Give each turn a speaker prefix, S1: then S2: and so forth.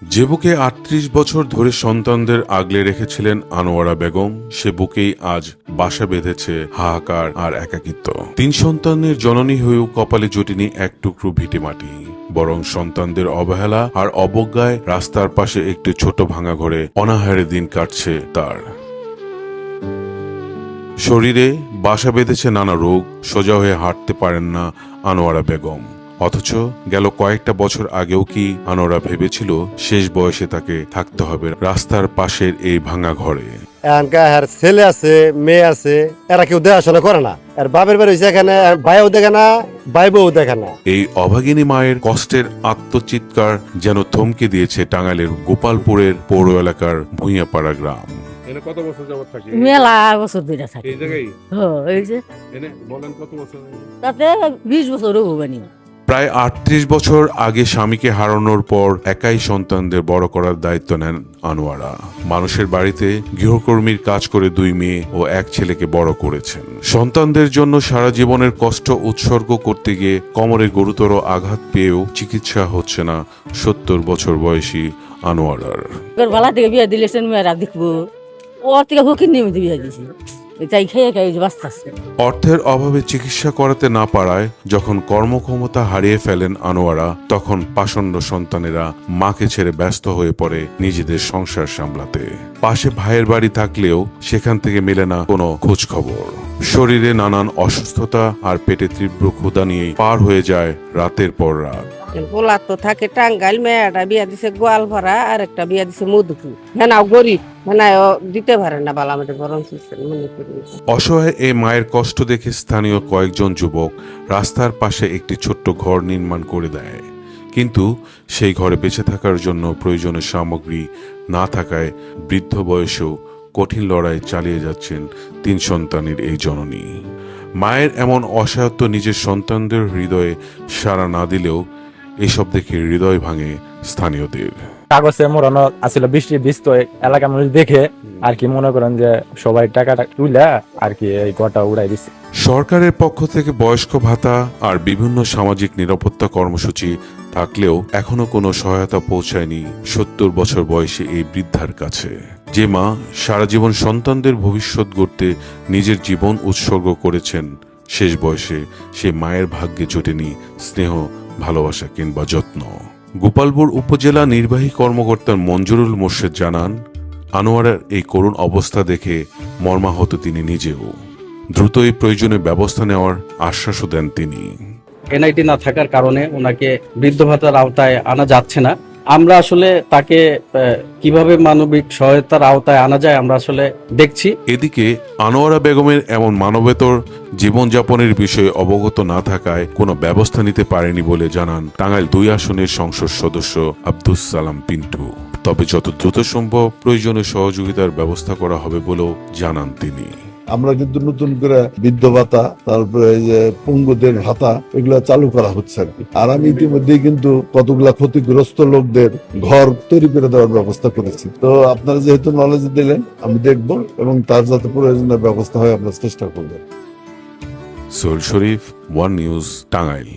S1: যে বুকে ৩৮ বছর ধরে সন্তানদের আগলে রেখেছিলেন আনোয়ারা বেগম, সে বুকেই আজ বাসা বেঁধেছে হাহাকার আর একাকিত্ব। ৩ সন্তানের জননী হয়েও কপালে জুটেনি এক টুকরো ভিটেমাটি, বরং সন্তানদের অবহেলা আর অবজ্ঞায় রাস্তার পাশে একটি ছোট ভাঙা ঘরে অনাহারে দিন কাটছে তার। শরীরে বাসা বেঁধেছে নানা রোগ, সোজা হয়ে হাঁটতে পারেন না আনোয়ারা বেগম। অথচ গেল কয়েকটা বছর আগেও কি আনোয়ারা ভেবেছিল শেষ বয়সে তাকে থাকতে হবে রাস্তার পাশের এই ভাঙা ঘরে?
S2: এখানকার ছেলে আছে, মেয়ে আছে, এরা কেউ দেখাশোনা করে না। আর বাপের বাড়ি হয়েছে এখানে, ভাইও দেখে না, ভাই বউ দেখে না।
S1: এই অভাগিনী মায়ের কষ্টের আত্মচিৎকার যেন থমকে দিয়েছে টাঙ্গাইলের গোপালপুরের পৌর এলাকার ভুঁইয়াপাড়া গ্রাম।
S3: কত বছর যাবত থাকি?
S4: মেলা বছর ধরে থাকি।
S3: এই জায়গায়
S4: এই যে
S3: বলেন কত বছর?
S4: তাতে 20 বছর হবেনি।
S1: প্রায় ৩৮ বছর আগে স্বামীকে হারানোর পর একাই সন্তানদের বড় করার দায়িত্ব নেন আনোয়ারা। মানুষের বাড়িতে গৃহকর্মীর কাজ করে 2 মেয়ে ও 1 ছেলেকে বড় করেছেন। সন্তানদের জন্য সারা জীবনের কষ্ট উৎসর্গ করতে গিয়ে কোমরে গুরুতর আঘাত পেয়েও চিকিৎসা হচ্ছে না 70 বছর বয়সী আনোয়ারার।
S4: ভালা থেকে বিয়ে দিলে মেয়েরা দেখবো, ওর থেকে হকির নিয়মিত বিয়ে দিয়েছি, তাই খেয়ে খেয়ে বাঁচতেছে।
S1: অর্থের অভাবে চিকিৎসা করাতে না পারায় যখন কর্মক্ষমতা হারিয়ে ফেলেন আনোয়ারা, তখন পাষণ্ড সন্তানেরা মাকে ছেড়ে ব্যস্ত হয়ে পড়ে নিজেদের সংসার সামলাতে। পাশে ভাইয়ের বাড়ি থাকলেও সেখান থেকে মেলে না কোনো খোঁজ খবর। শরীরে নানান অসুস্থতা আর পেটে তীব্র ক্ষুধা নিয়েই পার হয়ে যায় রাতের পর রাত।
S5: পোলা তো থাকে টাঙ্গাইল, মেয়েটা বিয়া দিছে গোয়ালপাড়া, আর একটা বিয়া দিছে মধুপুর। হ্যাঁ গরিব, হ্যাঁ দিতে পারে না বালা আমাদের গরম মনে করি।
S1: অসহায় এই মায়ের কষ্ট দেখে স্থানীয় কয়েকজন যুবক রাস্তার পাশে একটি ছোট্ট ঘর নির্মাণ করে দেয়, কিন্তু সেই ঘরে বেঁচে থাকার জন্য প্রয়োজনীয় সামগ্রী না থাকায় বৃদ্ধ বয়সেও কঠিন লড়াই চালিয়ে যাচ্ছেন 3 সন্তানের এই জননী। মায়ের এমন অসহায়ত্ব নিজের সন্তানদের হৃদয়ে সাড়া না দিলেও এসব দেখে হৃদয় ভাঙে স্থানীয়দের।
S6: কাগজে মোড়ানো আসলে বৃষ্টি বৃষ্টি এলাকার মানুষ দেখে আর কি মনে করেন যে সবাই টাকাটা তুলে আর কি এই ঘরটা উড়াই দিচ্ছে।
S1: সরকারের পক্ষ থেকে বয়স্ক ভাতা আর বিভিন্ন সামাজিক নিরাপত্তা কর্মসূচি থাকলেও এখনো কোনো সহায়তা পৌঁছায়নি 70 বছর বয়সী এই বৃদ্ধার কাছে। যে মা সারা জীবন সন্তানদের ভবিষ্যৎ গড়তে নিজের জীবন উৎসর্গ করেছেন, শেষ বয়সে সে মায়ের ভাগ্যে জোটেনি স্নেহ, ভালোবাসা কিংবা যত্ন। গোপালপুর উপজেলা নির্বাহী কর্মকর্তা মঞ্জুরুল মোর্শেদ জানান, আনোয়ারার এই করুণ অবস্থা দেখে মর্মাহত তিনি নিজেও। দ্রুত এই প্রয়োজনীয় ব্যবস্থা নেওয়ার আশ্বাসও দেন তিনি।
S7: এনআইটি না থাকার কারণে ওনাকে বৃদ্ধ ভাতার আওতায় আনা যাচ্ছে না। আমরা আসলে তাকে কিভাবে মানবিক সহায়তার আওতায় আনা যায় আমরা আসলে দেখছি।
S1: এদিকে আনোয়ারা বেগমের এমন মানবেতর জীবনযাপনের বিষয়ে অবগত না থাকায় কোনো ব্যবস্থা নিতে পারেনি বলে জানান টাঙ্গাইল 2 আসনের সংসদ সদস্য আব্দুস সালাম পিন্টু। তবে যত দ্রুত সম্ভব প্রয়োজনীয় সহযোগিতার ব্যবস্থা করা হবে বলেও জানান তিনি।
S8: আমরা কিন্তু নতুন করে বৃদ্ধ ভাতা, তারপরে এই যে পঙ্গুদের ভাতা, এগুলা চালু করা হচ্ছে আর কি। আর আমি ইতিমধ্যেই কিন্তু কতগুলা ক্ষতিগ্রস্ত লোকদের ঘর তৈরি করে দেওয়ার ব্যবস্থা করেছি। তো আপনারা যেহেতু নলেজ দিলেন, আমি দেখব এবং তার যাতে প্রয়োজনীয় ব্যবস্থা হয় আমরা চেষ্টা করব।
S1: সোহেল শরীফ, 1 নিউজ, টাঙ্গাইল।